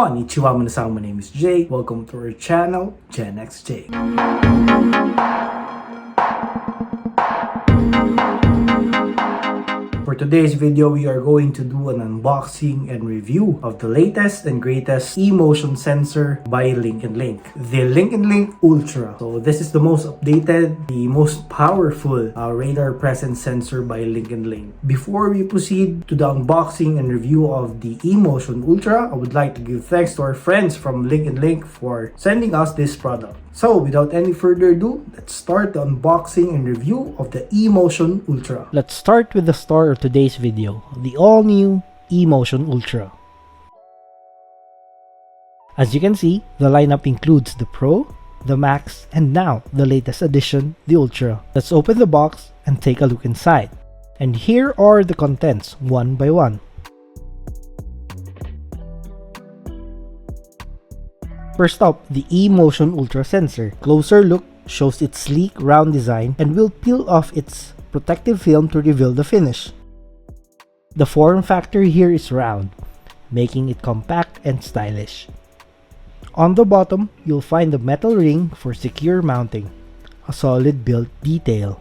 Konnichiwa minasan, my name is Jay. Welcome to our channel, GenXJ. For today's video, we are going to do an unboxing and review of the latest and greatest eMotion sensor by LinknLink, the LinknLink Ultra. So this is the most updated, the most powerful radar presence sensor by LinknLink. Before we proceed to the unboxing and review of the eMotion Ultra, I would like to give thanks to our friends from LinknLink for sending us this product. So without any further ado, let's start the unboxing and review of the eMotion Ultra. Let's start with the star of today's video, the all-new eMotion Ultra. As you can see, the lineup includes the Pro, the Max, and now the latest edition, the Ultra. Let's open the box and take a look inside. And here are the contents, one by one. First up, the eMotion Ultra sensor. Closer look shows its sleek, round design and will peel off its protective film to reveal the finish. The form factor here is round, making it compact and stylish. On the bottom, you'll find the metal ring for secure mounting, a solid built detail.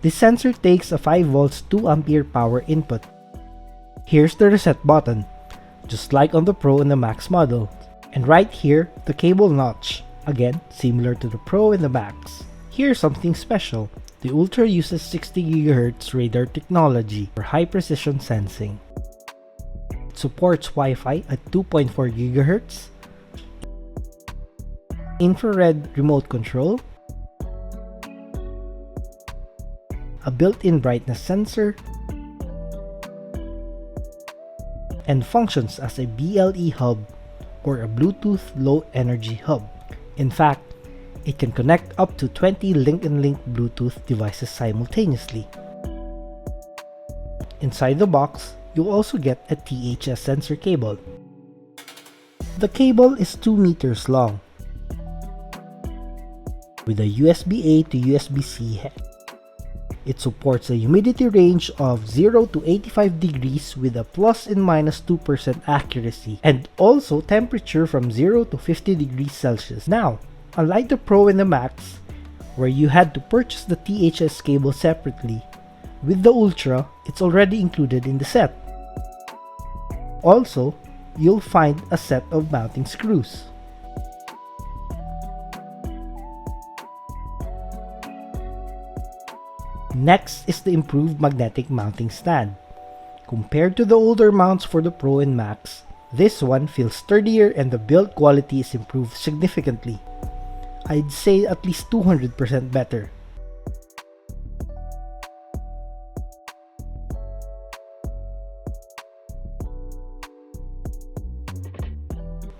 This sensor takes a 5V 2A power input. Here's the reset button, just like on the Pro and the Max model. And right here, the cable notch, again similar to the Pro and the Max. Here's something special. The Ultra uses 60 GHz radar technology for high precision sensing. It supports Wi-Fi at 2.4 GHz, infrared remote control, a built-in brightness sensor, and functions as a BLE hub or a Bluetooth Low Energy hub. In fact, it can connect up to 20 LinknLink Bluetooth devices simultaneously. Inside the box, you'll also get a THS sensor cable. The cable is 2 meters long with a USB-A to USB-C head. It supports a humidity range of 0 to 85 degrees with a plus and minus 2% accuracy, and also temperature from 0 to 50 degrees Celsius. Now, unlike the Pro and the Max, where you had to purchase the THS cable separately, with the Ultra, it's already included in the set. Also, you'll find a set of mounting screws. Next is the improved magnetic mounting stand. Compared to the older mounts for the Pro and Max, this one feels sturdier and the build quality is improved significantly. I'd say at least 200% better.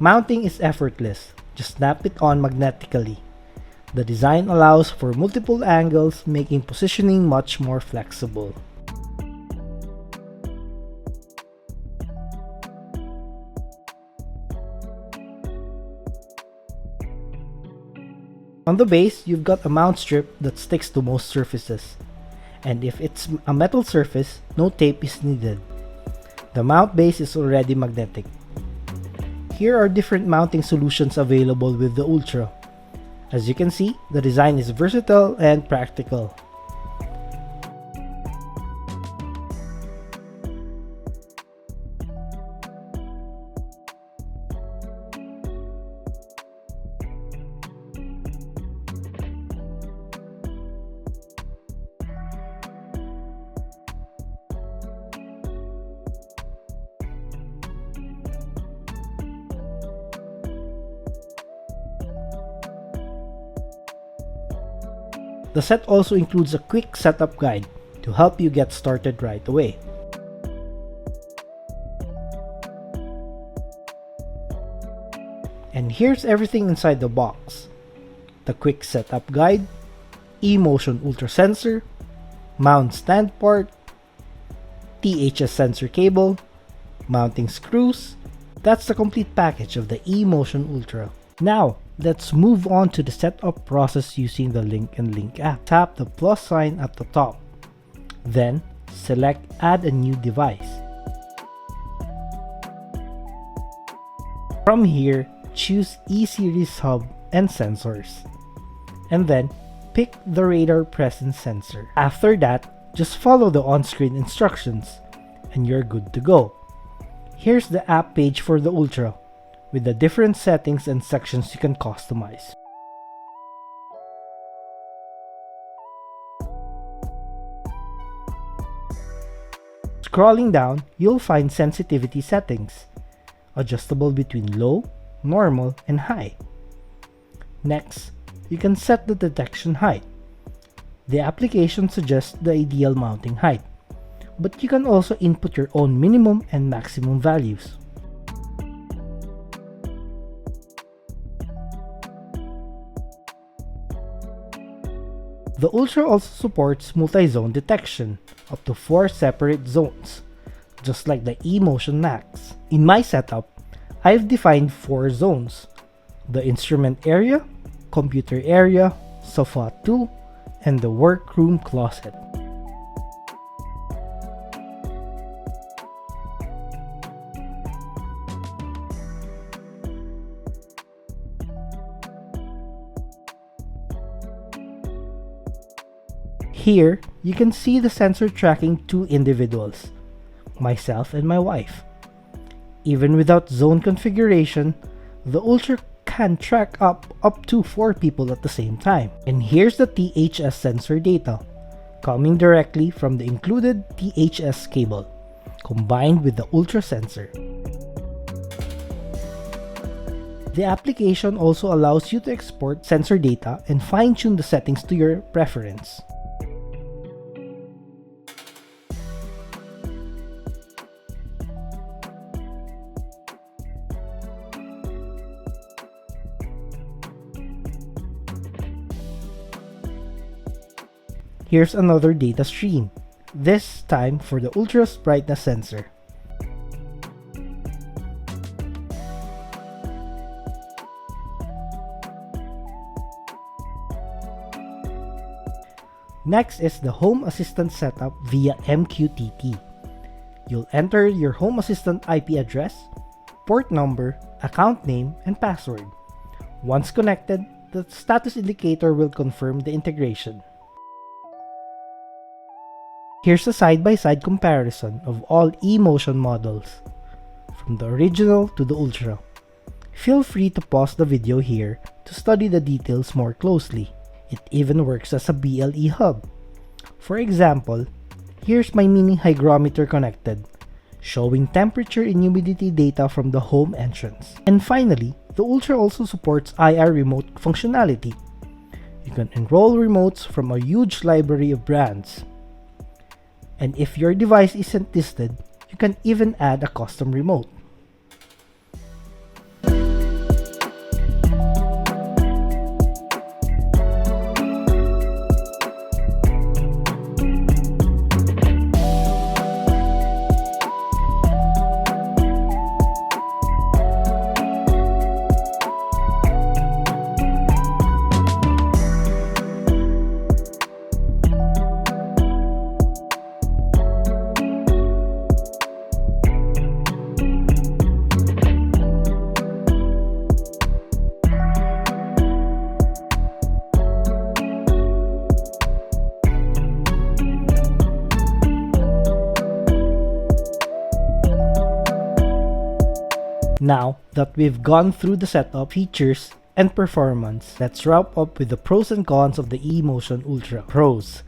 Mounting is effortless, just snap it on magnetically. The design allows for multiple angles, making positioning much more flexible. On the base, you've got a mount strip that sticks to most surfaces. And if it's a metal surface, no tape is needed. The mount base is already magnetic. Here are different mounting solutions available with the Ultra. As you can see, the design is versatile and practical. The set also includes a quick setup guide to help you get started right away. And here's everything inside the box: the quick setup guide, eMotion Ultra sensor, mount stand part, THS sensor cable, mounting screws. That's the complete package of the eMotion Ultra. Now, let's move on to the setup process using the LinknLink app. Tap the plus sign at the top. Then, select Add a new device. From here, choose E-Series hub and sensors. And then, pick the radar presence sensor. After that, just follow the on-screen instructions, and you're good to go. Here's the app page for the Ultra, with the different settings and sections you can customize. Scrolling down, you'll find sensitivity settings, adjustable between low, normal, and high. Next, you can set the detection height. The application suggests the ideal mounting height, but you can also input your own minimum and maximum values. The Ultra also supports multi-zone detection, up to 4 separate zones, just like the eMotion Max. In my setup, I've defined 4 zones: the instrument area, computer area, sofa 2, and the workroom closet. Here, you can see the sensor tracking 2 individuals, myself and my wife. Even without zone configuration, the Ultra can track up to 4 people at the same time. And here's the THS sensor data, coming directly from the included THS cable, combined with the Ultra sensor. The application also allows you to export sensor data and fine-tune the settings to your preference. Here's another data stream, this time for the Ultra's brightness sensor. Next is the Home Assistant setup via MQTT. You'll enter your Home Assistant IP address, port number, account name, and password. Once connected, the status indicator will confirm the integration. Here's a side-by-side comparison of all eMotion models, from the original to the Ultra. Feel free to pause the video here to study the details more closely. It even works as a BLE hub. For example, here's my mini hygrometer connected, showing temperature and humidity data from the home entrance. And finally, the Ultra also supports IR remote functionality. You can enroll remotes from a huge library of brands. And if your device isn't listed, you can even add a custom remote. Now that we've gone through the setup, features, and performance, let's wrap up with the pros and cons of the eMotion Ultra. Pros.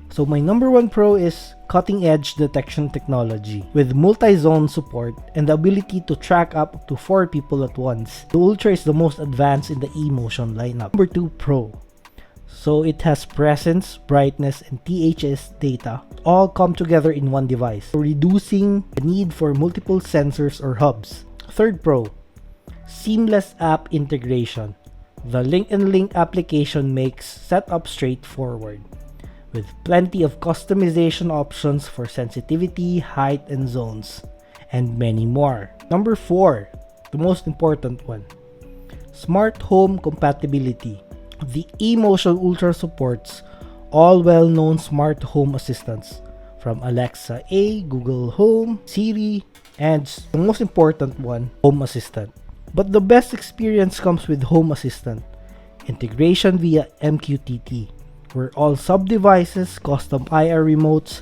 So my number 1 pro is cutting-edge detection technology. With multi-zone support and the ability to track up to 4 people at once, the Ultra is the most advanced in the eMotion lineup. Number 2 pro. So it has presence, brightness, and THS data all come together in one device, so reducing the need for multiple sensors or hubs. Third pro, seamless app integration. The LinknLink application makes setup straightforward, with plenty of customization options for sensitivity, height, and zones, and many more. Number 4, the most important one, smart home compatibility. The eMotion Ultra supports all well-known smart home assistants, from Alexa A, Google Home, Siri, and the most important one, Home Assistant. But the best experience comes with Home Assistant, integration via MQTT, where all sub-devices, custom IR remotes,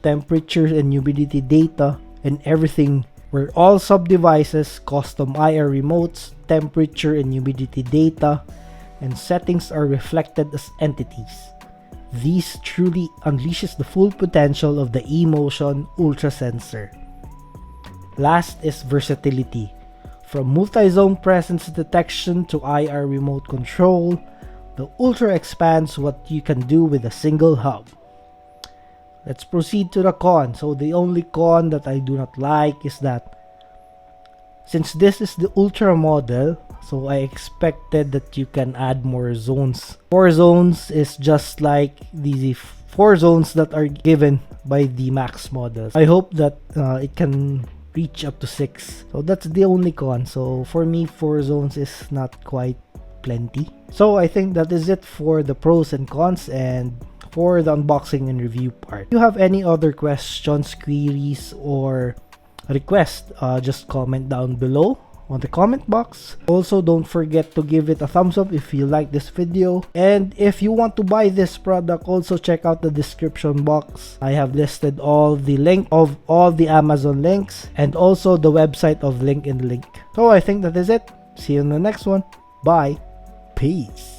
temperature and humidity data, and everything where all sub-devices, custom IR remotes, temperature and humidity data, and settings are reflected as entities. This truly unleashes the full potential of the eMotion Ultra sensor. Last is versatility. From multi-zone presence detection to IR remote control, the Ultra expands what you can do with a single hub. Let's proceed to the con. So the only con that I do not like is that since this is the Ultra model, so I expected that you can add more zones. 4 zones is just like the 4 zones that are given by the Max models. I hope that it can reach up to 6. So that's the only con. So for me, 4 zones is not quite plenty. So I think that is it for the pros and cons and for the unboxing and review part. If you have any other questions, queries, or requests, just comment down below on the comment box. Also, don't forget to give it a thumbs up if you like this video, and if you want to buy this product, also check out the description box. I have listed all the link of all the Amazon links and also the website of LinknLink. So I think that is it. See you in the next one. Bye. Peace.